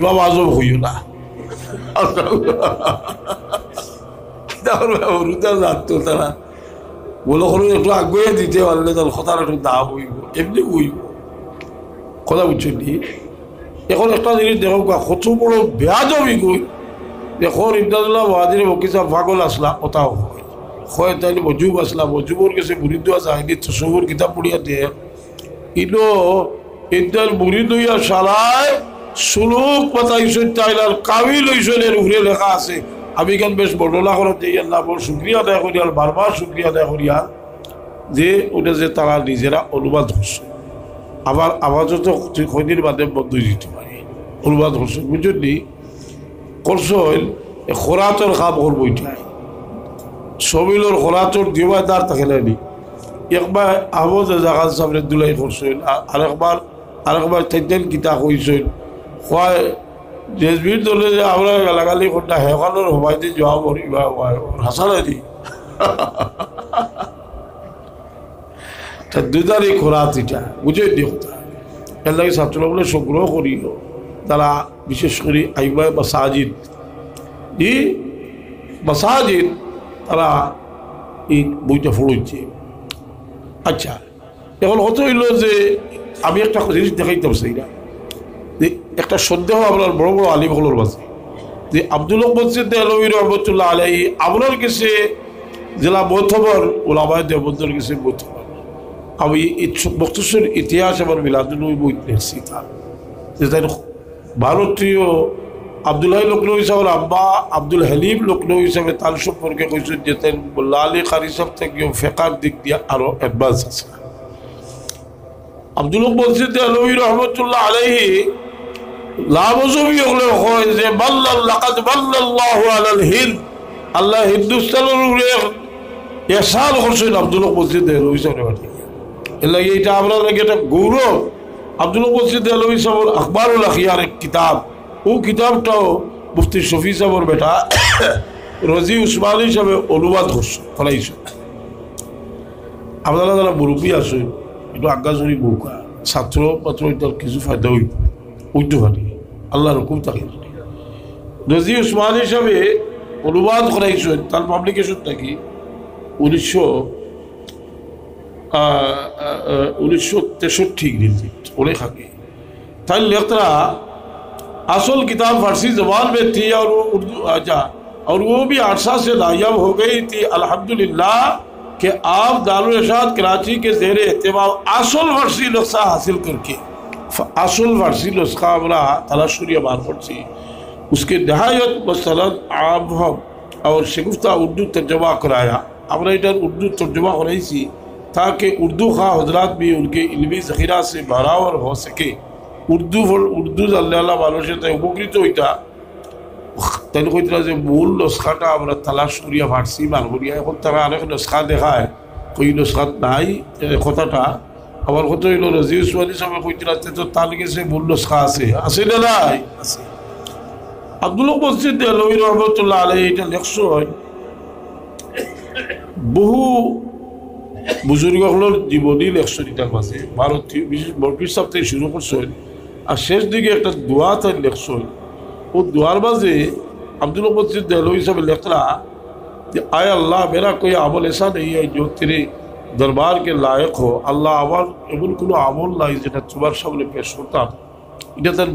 ইমাম আজম হইও না জানতো তারা বলো কোনো একটু আগে দিতে পারলে তার কথার একটু দাম হইব এমনি হইব কথা বুঝছেন নি এখন একটা জিনিস দেখো কত বড় বেয়াদবি কই এখন ইমদাদুল্লাহ মহাজির বকিসা পাগল আসলা ওটাও হয় তাইলে মজুব আসলা মজুবর কাছে মুরিদ আছে আইনি তসব্বুর কিতাব পড়িয়া দিয়ে ইনো ইদার মুরিদ হইয়া সারায় সুলুক পাতাইছেন তাইলার কাবিল হইছেন এর উপরে লেখা আছে আমি কেন বেশ বর্ণনা করে দিই আল্লাহ বড় শুক্রিয়া আদায় করি আর বারবার শুক্রিয়া আদায় করি আর যে ওটা যে তারা নিজেরা অনুবাদ করছে আবার আওয়াজও তো কদিন বাদে বন্ধ দিতে পারে অনুবাদ করছে বুঝলি করছেন খোরাতর খাপ কর বইটায় সবিলর খোরাতর দিবাদার থাকে নানি একবার আহমদ জাগান সামনে দুলাই করছেন আরেকবার তাইতেন গীতা কইছেন হয় জেসবির দলে যে আমরা গালাগালি করতে হেকানোর হবাইতে জবাব করিবা হাসানা দি দুদারি খোরাত এটা বুঝে দি কথা এর লাগে ছাত্রগুলো সংগ্রহ করিল তারা বিশেষ করে আইবা মাসাজিদ মাসাজিদ তারা এই বইটা পড়ছে আচ্ছা এখন কত হইল যে আমি একটা জিনিস দেখাইতাম সেইটা যে একটা সন্দেহ আপনার বড় বড় আলিমগুলোর মাঝে যে আব্দুল মসজিদ আলমী রহমতুল্লাহ আলাই আপনার কাছে জেলা মোতবর ওলামায়ে দেওবন্দের কাছে মোতবর আমি বক্তব্যের ইতিহাস আমার মিলাদুল বই দেখছি তার যে তাই ভারতীয় আব্দুল্লাহ লখনৌ হিসাবের আব্বা আব্দুল হালিম লখনৌ হিসাবে তার সম্পর্কে কইছেন যে তাই মোল্লা আলী কারি সাহেব থেকে ফেকার দিক দিয়ে আরো অ্যাডভান্স আছে আব্দুল মসজিদ আলমী রহমতুল্লাহ আলাইহি লাভজবি হলে হয় যে লাকাদ বাল্লাল্লাহু আলাল হিন্দ আল্লাহ হিন্দুস্তানের উপরে এহসান করছেন আব্দুল মসজিদ আলমী সাহেব এর লাগে এটা আপনার লাগে একটা গৌরব আব্দুল মসজিদ আলমী সাহেবের আখবারুল আখিয়ার এক কিতাব ও কিতাবটাও মুফতি শফি সাহেবের বেটা রজি উসমানী সাহেব অনুবাদ করছে ফলাইছে আপনারা যারা মুরব্বী আছে একটু আজ্ঞাজনী বউকা ছাত্র মাত্র এটার কিছু ফায়দা হইব উঠতে পারি আল্লাহর হুকুম থাকে রজি উসমানী হিসাবে অনুবাদ করাইছেন তার পাবলিকেশন নাকি 1963 इंग्लिश उन्हें खाके था लेखरा असल किताब फारसी ज़बान में थी और उर्दू आजा और वो भी अरसा से नायाब हो गई थी अल्हम्दुलिल्लाह कि आप दारुल इरशाद कराची के ज़ेर एहतमाम असल फारसी नुस्खा हासिल करके असल फारसी नुस्खा हमारा तलाशुरिया मार्फत से उसके नहायत मसलन आम और शगुफ्ता उर्दू तर्जमा कराया हमारा इधर उर्दू तर्जमा कराई सी ताकि उर्दू खा हजरात भी उनके इल्मी ज़ख़ीरा से बराबर हो सके उर्दू अल्लाह वालों से उपकृत होता तेन कोई तरह से मूल नुस्खाटा हमारा तलाश करिया फारसी मान करिया এখন তারা অনেক নুসখা দেখায় কই নুসখা নাই কথাটা আমার কত হইল রাজি উসমানী সাহেব কইতে তো তার কাছে মূল নুসখা আছে না নাই আছে আব্দুল মসজিদ আলমী রহমতুল্লাহ আলাইহি এটা লেখছয় বহু বুজুর্গগুলোর জীবনী লেখছেন এটার মাঝে ভারতীয় বিশেষ মরপির সাহেব থেকে শুরু করছেন আর শেষ দিকে একটা দোয়া তাই লেখছেন ও দোয়ার মাঝে अब्दुल मस्जिद देहलवी साहब लिख रहा कि आए अल्लाह मेरा कोई अमल ऐसा नहीं है जो तेरे दरबार के लायक हो अल्लाह আমার এমন কোনো আমল নাই যেটা তোমার সামনে পেশ করতাম এটা তার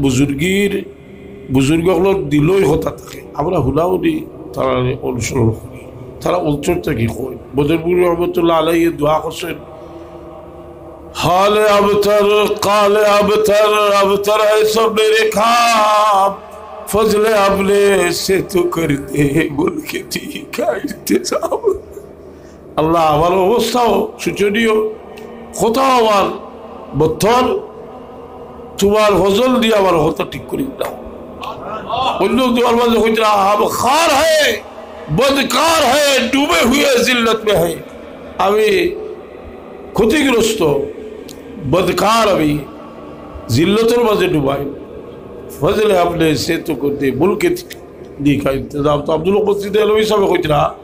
বুজুর্গগুলোর দিলই হতা থাকে আমরা হুলাউনি তারা অনুসরণ করি তারা অন্তর থেকে কই বদরপুর রহমতুল্লাহ আলাইহি দোয়া করছেন हाल अबतर काल अबतर है सब मेरे खाब फजल अपने से तो करते मुल्क का इंतजाम আল্লাহ আমার অবস্থাও শোচনীয় কোথাও আমার বদ্ধর তোমার ফজল দিয়ে আমার হতা ঠিক করে দাও অন্য তোমার মাঝে হইতে हम खार है बदकार है डूबे हुए जिल्लत में है আমি ক্ষতিগ্রস্ত बदकार अभी जिल्लतों मजे डुबाए फजल आपने से तो करते मुल्क का इंतजाम तो अब्दुल मस्जिद अलवी साहब को इतना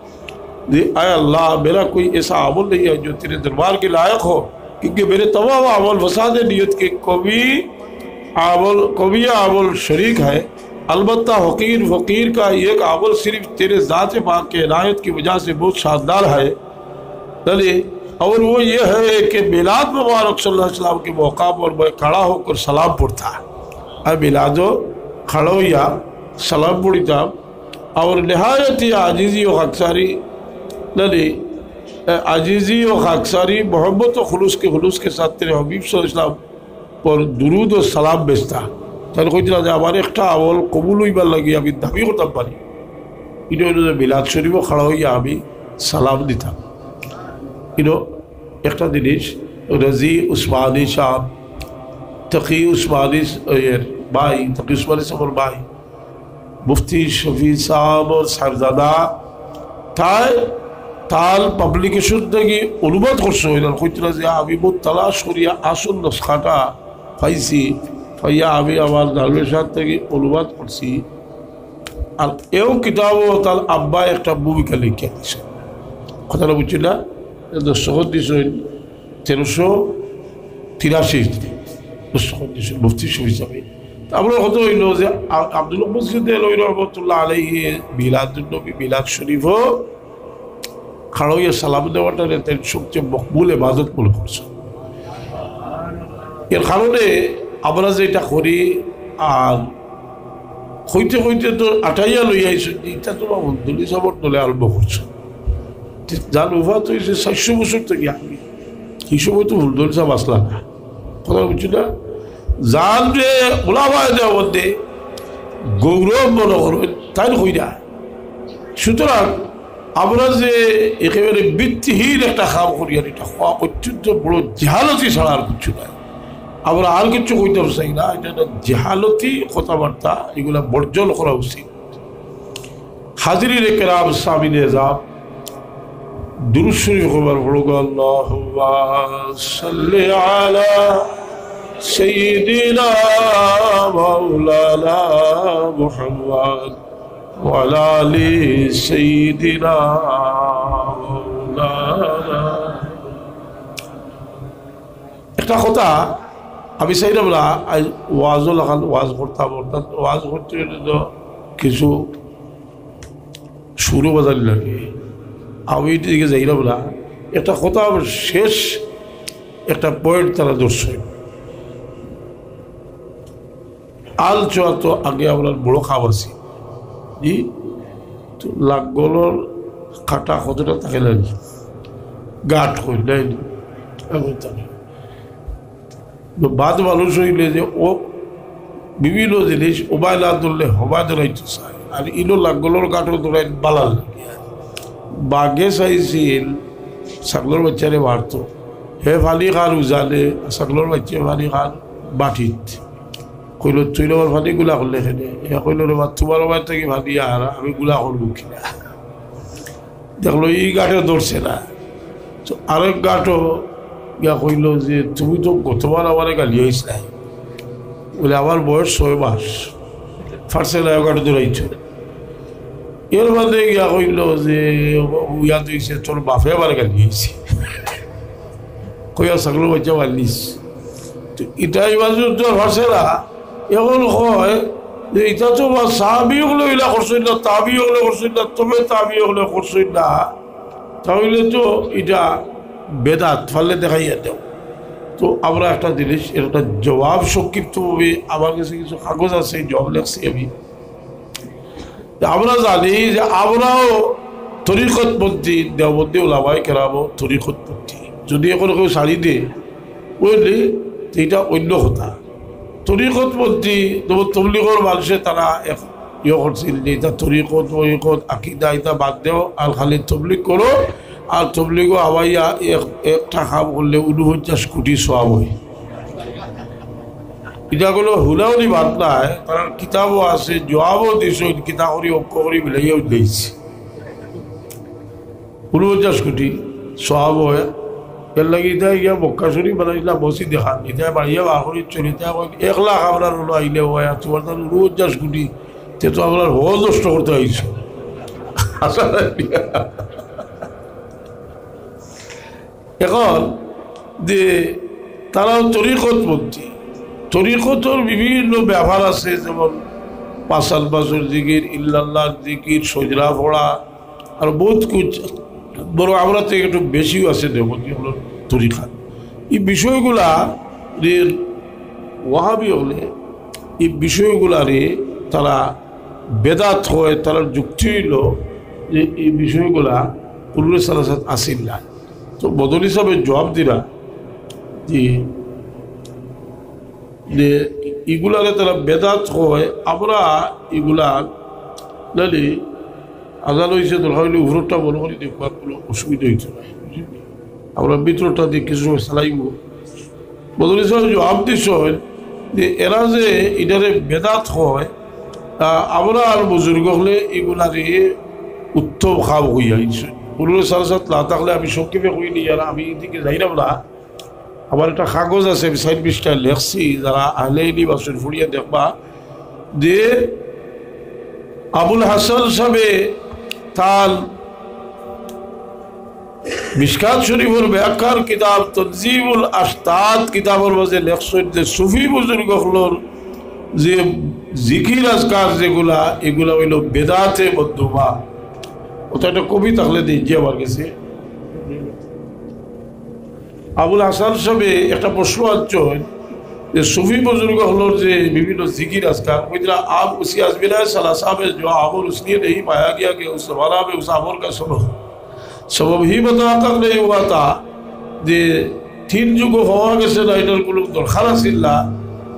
आए अल्लाह मेरा कोई ऐसा अमल नहीं है जो तेरे दरबार के लायक हो क्योंकि मेरे तमाम अमल फसाद नियत के कभी आवल कभी आवल शरीक है, अलबत्ता हकीर फ़कीर का एक आवल सिर्फ तेरे ज़ात पाक के इनायत की वजह से बहुत शानदार है। और वो ये है कि मिलाद मुबारक सल्लल्लाहु अलैहि वसल्लम के मौका पर मैं खड़ा होकर सलाम पढ़ता। अब मिलादो खड़ो या सलाम पढ़ता और नहायत ही आजीज़ी और खाकसारी आजीज़ी और खाकसारी मोहब्बत और खुलूस के साथ तेरे हबीब सल्लल्लाहु अलैहि वसल्लम पर दुरूद और सलाम बेचता। তাহলে কইরা যে আমার একটা আমল কবুল হইবার লাগি আমি দাবি করতাম পারি, এটা হইল যে মিলাদ শরীফও খাড়া হইয়া আমি সালাম দিতাম। কিন্তু একটা জিনিস রাজি উসমানী সাহেব, তকি উসমানী এর ভাই, তকি উসমানী সাহেবের ভাই মুফতি শফি সাহেব और সাহেবজাদা তাই তাল পাবলিকেশন থেকে অনুবাদ করছে হইলাম কইরা যে আমি বহুত তালাশ করিয়া আসল নস্খাটা পাইছি, ভাইয়া আমি আমার দারবের সাথে থেকে অনুবাদ করছি। আর এও কিতাবও তার আব্বা একটা ভূমিকা লিখে দিছে। কথাটা বুঝছি না? দর্শক দিয়েছেন 1383 দর্শক দিয়েছেন মুফতি শফি সাহেব। আপনার কথা হইল যে আব্দুল মসজিদ রহমতুল্লাহ আলাইহি মিলাদুন্নবী মিলাদ শরীফও খাড়াইয়া সালাম দেওয়াটা সবচেয়ে মকবুল ইবাদত মনে করছে। এর কারণে আমরা যেটা করি আর হইতে হইতে তো আটাইয়া লই আইস, এটা তোমার বন্ধুলি সবর দলে আরম্ভ করছো। যার উফাত হয়েছে 400 বছর থেকে আমি এই সময় তো ভুলদল সাহেব আসলাম না। কথা বুঝছি না? যার যে ওলামায় দেওয়ার মধ্যে গৌরব মনে করবেন তাই হইরা। সুতরাং আমরা যে একেবারে বৃত্তিহীন একটা কাম করি আর এটা হওয়া অত্যন্ত বড় জাহালতি ছাড়া আর কিছু না। আমরা আর কিছু কইতে চাই না, এটা জাহালতি কথাবার্তা, এগুলা বর্জন করা উচিত। হাজিরিন কেরাম সামিনে যাব দুরূদ শরীফ কবার পড়ুক। আল্লাহুম্মা সাল্লি আলা সাইয়্যিদিনা মাওলানা মুহাম্মদ ওয়া আলা আলি সাইয়্যিদিনা মাওলানা। একটা কথা আমি চাইলাম না ওয়াজও লাগাল ওয়াজ করতাম, অর্থাৎ ওয়াজ করতে গেলে তো কিছু সুরও বাজারি লাগে। আমি এদিকে যাইলাম না, একটা কথা শেষ একটা পয়েন্ট তারা দর্শক আল চোয়া তো আগে আমরা বড় খাওয়া আছি জি, তো লাকগলর কাটা কতটা থাকে লাগে গাঠ করি নাই বাদ মানুষ হইলে যে ও বিভিন্ন জিনিস ওবাই না ধরলে হবাই ধরাইতে চায়, আর ইনো লাকগলর গাঠও ধরাই বালাল বাঘে চাইছিল ছাগলের বাচ্চারে মারত, হে ফালি খান উজানে ছাগলের বাচ্চা ফালি খান বাটিত কইল তুই আমার ফালি গুলা করলে এখানে, এ কইল রে তোমার বাড়ি থেকে ফালি আর আমি গুলা করবো কিনা। দেখলো এই গাঠে ধরছে না, তো আরেক গাঠও গিয়া কইল যে তুমি তো গতবার আমার গালি হয়েছিল, বলে আমার বয়স 6 মাস ফার্সে না গাঠে ধরাইছ। এর মধ্যে গিয়া কইল যে উইয়া দিয়েছে তোর বাপে আবার গালি হয়েছে, কইয়া ছাগল বাচ্চা মারলিস। তো এটাই বাজু তোর ফার্সে না এখন হয় যে এটা তো সাহাবি হলে এগুলা করছই না, তাবি হলে করছই না, তবে তাবি হলে করছই না, তাহলে তো এটা বেদাত ফালে দেখাইয়া দেও। তো আমরা একটা জিনিস এর একটা জবাব সংক্ষিপ্তভাবে আমার কাছে কিছু কাগজ আছে, জবাব লেখছি আমি। আমরা জানি যে আমরাও তরিকতপন্থী, দেওবন্দি ওলামায়ে কেরামও তরিকতপন্থী। যদি এখন কেউ শাড়ি দিয়ে বুঝলি এইটা অন্য কথা। তরিকতপন্থী যেমন তবলিগর মানুষে তারা ইয়ে করছিল যে এটা তরিকত আকিদা এটা বাদ দেও আর খালি তবলিগ করো, আর তবলিগও আবাইয়া একটা কাম করলে 49 কোটি সওয়াব হয়। এটা কোনো হুলাউলি বাদ নাই, কারণ কিতাবও আছে, জবাবও দিয়েছে, কিতাব করি অঙ্ক করি মিলাইয়াও দিয়েছে 49 কোটি সওয়াব হয়। এর লাগে এটা গিয়া মক্কা শরীফ বানাইলা মসজিদ দেখান, এটা বাড়িয়া বাহরি চলে 1 লাখ আপনার হলো আইলে হয়, আর তোমার 49 কোটি তে তো আপনার হজ নষ্ট করতে হয়েছে। এখন যে তারাও তরিকতপন্থী, তরিকতর বিভিন্ন ব্যাপার আছে, যেমন পাঁচাল পাঁচর জিকির, ইল্লাল্লাহ জিকির, সজরা পড়া আর বহুত কুছ, বড় আমরা থেকে একটু বেশিও আছে দেবতী হল তরিকা। এই বিষয়গুলা ওয়াহাবি হলে এই বিষয়গুলারে তারা বেদাত হয়, তারা যুক্তি হইল যে এই বিষয়গুলা পুরুষ সালাসাত আসিল না। তো বদল হিসাবে জবাব দিরা যে এগুলারে তারা বেদাত হয়, আমরা এগুলা নালি আজান হয়েছে দরকার হইলে উপরটা বড় করে দেখবার কোনো অসুবিধা হইতে না, আমরা ভিতরটা দিয়ে কিছু সময় চালাইব। বদল হিসাবে জবাব দিস যে এরা যে এটারে বেদাত হয়, আমরা আর বুজুর্গ হলে এগুলারে উত্তম খাব হইয়া পুরুষ সালাসাত না থাকলে আমি সংক্ষেপে কইনি, আর আমি এদিকে যাইলাম না। আমার একটা কাগজ আছে, আমি 60 পৃষ্ঠায় লেখছি, যারা আহলেইনি বাসন ফুড়িয়ে দেখবা যে আবুল হাসান সাহেবে তার মিশকাত শরীফের ব্যাখ্যার কিতাব তনজিমুল আস্তাদ কিতাবের মাঝে লেখছেন যে সুফি বুজুর্গ হলোর যে জিকির আজকার যেগুলা, এগুলা হইল বেদাতে মধ্যমা। ওটা একটা কবি থাকলে দিয়েছি আমার কাছে। আবুল হাসান সাহেবে একটা প্রশ্ন আছে যে সুফি বুজুর্গ হলোর যে বিভিন্ন জিকির আজকার, ওইটা आप उसी अज़मिना सलासा में जो आमर उसलिए नहीं पाया गया कि उस जमाना में उस आमर का सबब ही मुतहक्किक नहीं हुआ था যে 3 যুগ হওয়া গেছে না, এটার কোনো দরকার আছিল না।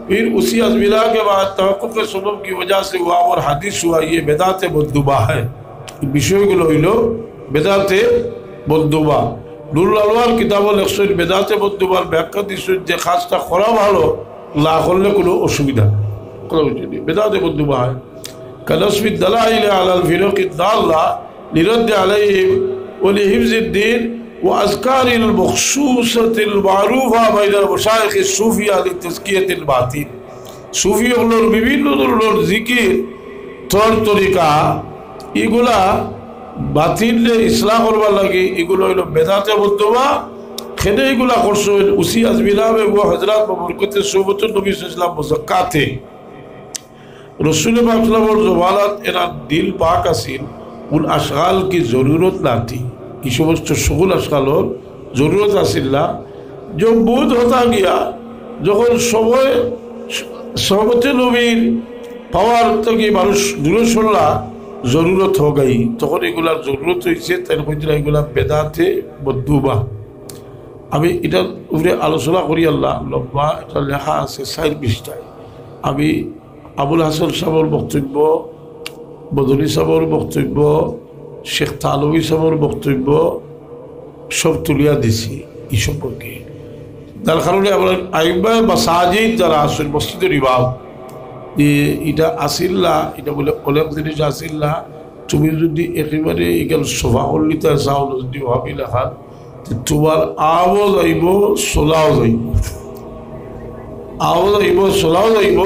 फिर उसी अज़मिना के बाद तहक्कुक के सबब की वजह से हुआ और हादिस हुआ, ये बेदाते मद्दुबा है। বিষয়গুলো হইল বেদাতে মদ্দুবা। নুরুল আলওয়ার কিতাবল লেখছেন বেদাতে মদ্দুবার ব্যাখ্যা দিচ্ছেন যে কাজটা করা ভালো, না করলে কোনো অসুবিধা বেদাতে মদ্দুবা হয়। কানসবি দালাইল আলাল ফিরক দাল্লা লিরদ্দ আলাইহিম ওয়া লিহিফজিদ দ্বীন ওয়া আযকারিল মখসুসাতিল মারুফা বাইনাল মাশায়েখ সুফিয়া লিতাজকিয়াতিল বাতিন। সুফিগুলোর বিভিন্ন ধরনের জিকির তর তরিকা, এগুলা বাতিলে ইসলাম করবার লাগে, এগুলো হইল বেদাতে মদ্দুবা। খেলে এগুলা করছেন উসি আজমিনা में वो हजरत बबरकत सोबत नबी सल्लल्लाहु अलैहि मुज़क्काते रसूल पाक सल्लल्लाहु अलैहि जमानत एरा दिल पाक आसिल, उन अशगाल की जरूरत ना थी, ये समस्त शुगुल अशगालों जरूरत आसिल ना। जो बोध होता गया যখন সময় सोबत नबी पावर तक মানুষ দূরে সরলা জরুরত हो गई, তখন এগুলার জরুরত হয়েছে, তাই এগুলা বেদাতে মদ্দুবা। আমি এটার উপরে আলোচনা করি, আল্লাহ লম্বা এটা লেখা আছে 60 পৃষ্ঠায়। আমি আবুল হাসান সাহেবের বক্তব্য, বদলি সাহেবের বক্তব্য, শেখ তালবী সাহেবের বক্তব্য সব তুলিয়া দিছি এই সম্পর্কে। যার কারণে আমরা আইম্মা মাসাজিদ যারা আসেন মসজিদের ইমাম, এটা আসিল না, এটা বলে অনেক জিনিস আসিল না। তুমি যদি একেবারে এখানে সোফা করলিতে চাও, যদি ভাবি লেখা তোমার আওয়াজ আইব, চলাও যাইব, আওয়াজ আইব, চলাও যাইব,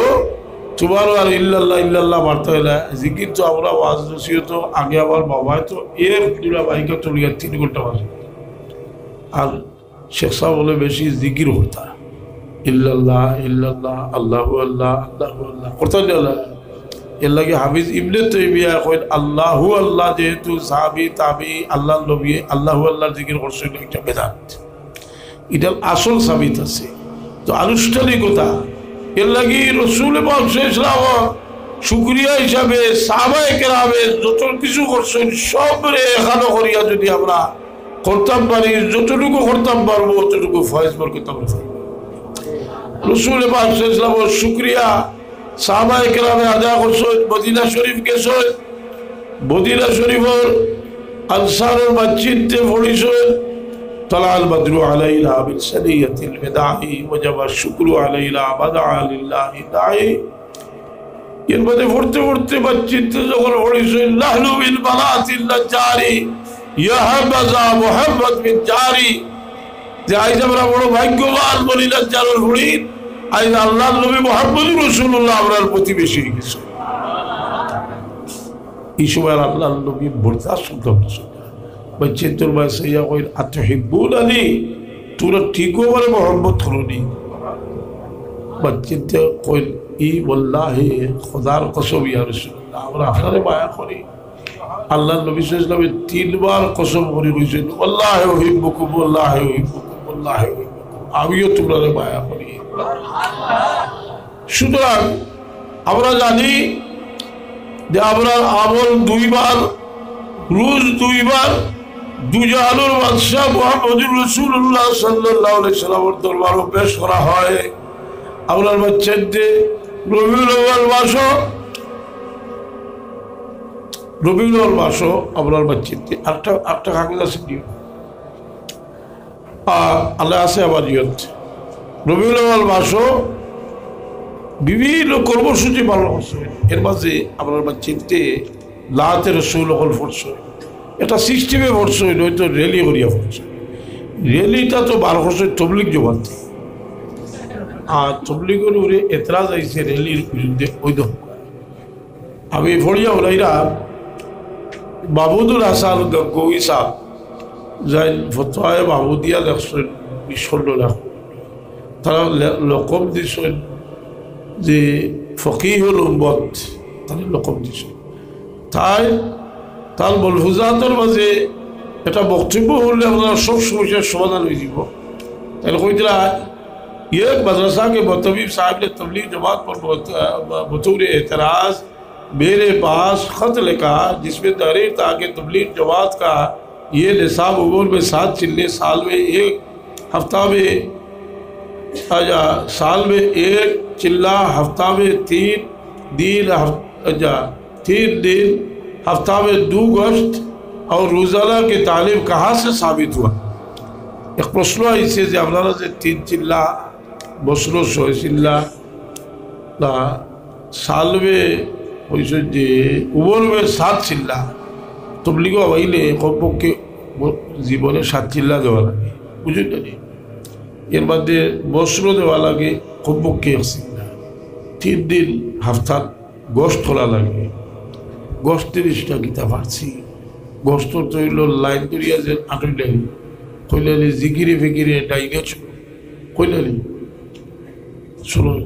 তোমারও আর ইল্লাল্লাহ ইল্লাল্লাহ মারতে হলে জিকির। তো আমরা ওয়াজ নসিহত আগে আমার বাবায় তো এর দুরা বাইকে চলিয়া 3 ঘন্টা বাজে, আর শেখ সাহেব বলে বেশি জিকির হতা ইল্লাল্লাহ ইল্লাল্লাহ আল্লাহু আল্লাহ আল্লাহু আল্লাহ করতে না। এর লাগে হাফিজ ইবনে তাইমিয়া কইন আল্লাহু আল্লাহ যেহেতু সাহাবী তাবি আল্লাহর নবী আল্লাহু আল্লাহর জিকির করছেন, একটা বেদাত, এটার আসল সাবিত আছে। তো আনুষ্ঠানিকতা এর লাগে রাসূল পাক সাল্লাল্লাহু আলাইহি ওয়াসাল্লাম শুকরিয়া হিসাবে সাহাবায়ে কেরামে যত কিছু করছেন সবরে এখানে করিয়া যদি আমরা করতাম পারি, যতটুকু করতাম পারবো ততটুকু ফয়েজ বরকত আমরা পাবো। রসুল পাক সাল্লাল্লাহু আলাইহি ওয়াসাল্লামের শুকরিয়া সাহাবায়ে কেরামে আদা করছেন। মদিনা শরীফ গেছেন, মদিনা শরীফের আনসারের মসজিদে পড়িছেন তালাল বদরু আলাইনা বিল সাদিয়াতিল বিদাহি ওয়াজাবা শুকরু আলাইনা বাদা লিল্লাহি দাই। এর মধ্যে পড়তে পড়তে মসজিদে যখন পড়িছেন লাহলু বিল বালাতিল নাজারি ইয়া হাবাযা মুহাম্মদ বিন জারি, যে আইজ আমরা বড় ভাগ্যবান বলি নাজারুল হুরিন, আইজ আল্লাহর নবী মুহাম্মদুর রাসূলুল্লাহ আমরার প্রতিবেশী হয়ে গেছে। এই সময় আল্লাহর নবী বরদাস্ত করতে পারছেন। बच्चे तुर सैया कोई अतहिब्बूननी, তোরা ঠিকও বলে মোহাম্মদ করনি। बच्चिते कोई ई वल्लाहि खुदार कसम या रसूलुल्लाह আমরা আপনারে মায়া করি আল্লাহ নবী সাল্লাল্লাহু আলাইহি ওয়াসাল্লাম তিনবার কসম করে কইছেন ওয়াল্লাহি উহিব্বুকুম ওয়াল্লাহি উহিব্বুকুম ওয়াল্লাহি উহিব্বুকুম আমিও তোমারে মায়া করি সুতরাং আমরা জানি যে আমরা আমল দুইবার রোজ দুইবার দুজাহানের বাদশাহ মুহাম্মদুর রাসূলুল্লাহ সাল্লাল্লাহু আলাইহি ওয়াসাল্লামের দরবারে পেশ করা হয় আপনার বাচ্চাদের রবিউল আউয়াল মাসও আপনার বাচ্চাদের আটটা কাগজ আছে আল্লাহ আছে আবার ইয়ত রবিউল আউয়াল মাসও বিভিন্ন কর্মসূচি পালন করছে এর মাঝে আপনার বাচ্চাদের লাতে রসুল হল পড়ছে এটা সিস্টেমে পড়ছে নয়তো র্যালি করিয়া পড়ছে র্যালিটা তো 12 বছর তবলিগ জবান আর তবলিগের উপরে এতরাজ আইছে র্যালির বিরুদ্ধে ওই দম আমি ফড়িয়া ওলাইরা মাহমুদুল হাসান গগৌই সাহেব যাই ফতোয়ায় মাহমুদিয়া লেখছেন 16 লাখ তারা লকব দিছেন যে ফকিহুল উম্মত তারা লকব দিছেন তাই তার মলফুজাতের মাঝে একটা বক্তব্য হলে আপনারা সব সমস্যার সমাধান হয়ে যাব তাহলে কইতরা ये मदरसा के मुतबीब साहब ने तबलीग जमात पर बतौर एतराज़ मेरे पास ख़त लिखा जिसमें तहरीर था कि तबलीग जमात का ये निसाब उमर में 7 चिल्ले साल में एक हफ्ता में साल में 1 चिल्ला हफ्ता में 3 दिन 3 दिन हफ्ता में 2 गोश्त और रोज़ाना की तालीम कहाँ से साबित हुआ एक प्रश्न ऐसे আপনারা যে 3 चिल्ला बसरो 6 चिल्ला साल में হয়েছে যে উমর में 7 চিল্লা তবলিগ হইলে কমপক্ষে জীবনে 7 চিল্লা দেওয়া লাগে বুঝলেন এর মধ্যে বসরো দেওয়া লাগে কমপক্ষে 1 চিল্লা 3 দিন হপ্তা গোশত খোলা লাগে গোশত 30টা কিতাব পারছি গোশত তো হইল লাইন করিয়া যে আটইলে কইলে জিকিরে ফিকিরে ডাইনে কইলে শুনুন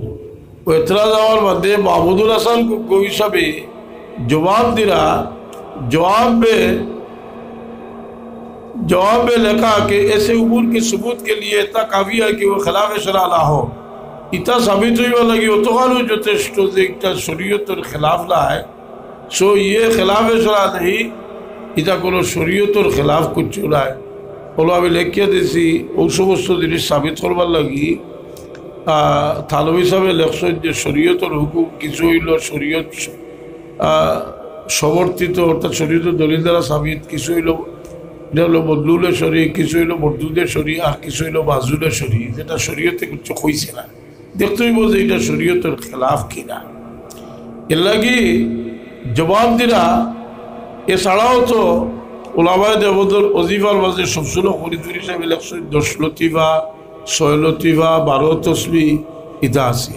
एतराज और मध्य महमूदुल हसन को कोई सभी जवाब दिला जवाब में लिखा कि ऐसे उमूर के सबूत के लिए इतना काफ़ी है कि वो खिलाफ शरा ना हो इतना साबित हुई वाला कि वो तो जो टेस्ट शरीयत और खिलाफ ना है सो ये खिलाफ शरा नहीं इतना को शरीयत और खिलाफ कुछ चुना है बोलो अभी लेखिया देसी उस समस्त जिनिस साबित करवार लगी थालवी साहेब লেখছেন যে শরীয়তের হুকুম কিছু হইল শরীয়ত সমর্থিত অর্থাৎ শরীয়তের দলিল দ্বারা সাবিত কিছু হইল এটা হলো মদলুলে শরী কিছু হইল মরদুদে শরী আর কিছু হইল মাজুলে শরী যেটা শরীয়তে কিছু হইছে না দেখতে হইব যে এটা শরীয়তের খেলাফ কিনা এর লাগি জবাব দিরা এছাড়াও তো ওলামায়ে দেওবন্দের ওজিফার মাঝে সবসময় ফরিদুরি সাহেব লেখছেন 10 লতিফা 6 লতিফা 12 তসবি ইতা আছে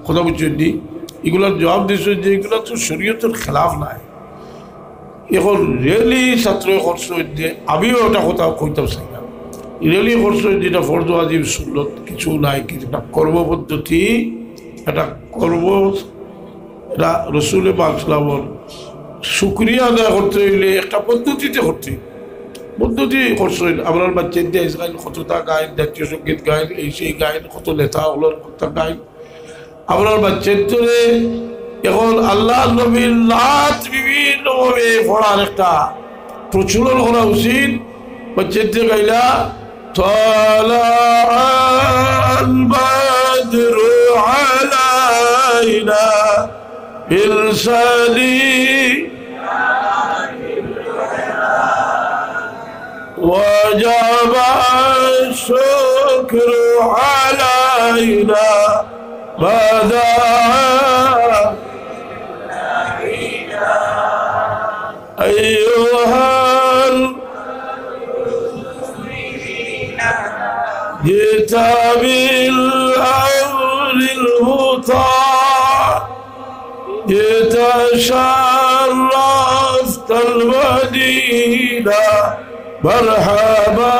কথা বুঝছেন এগুলোর জবাব দিচ্ছে যে এগুলো তো শরীয়তের খেলাফ নাই এখন রেলি ছাত্র করছে যে আমিও ওটা কথা কইতাম চাই না রেলি করছে যেটা ফরজ ওয়াজিব সুন্নত কিছু নাই কিছু একটা কর্মপদ্ধতি একটা কর্ম এটা রসুল পাক সাল্লাল্লাহু শুকরিয়া আদায় করতে হইলে একটা পদ্ধতিতে করতে পদ্ধতি করছেন আপনার বাচ্চাদের ইসরায়েল কতটা গায়ন জাতীয় সঙ্গীত গায়ন এই সেই গায়ন কত নেতা হলো কত গায়ন আপনার বাচ্চাদের এখন আল্লাহ নবীর নাত বিভিন্নভাবে পড়ার একটা প্রচলন করা উচিত বাচ্চাদের গাইলা তালাল বাদরু আলাইনা বিলসালি وجب الشكر علينا ماذا أيها جئت بالأمر المطاع جئت شرفت المدينة مرحبا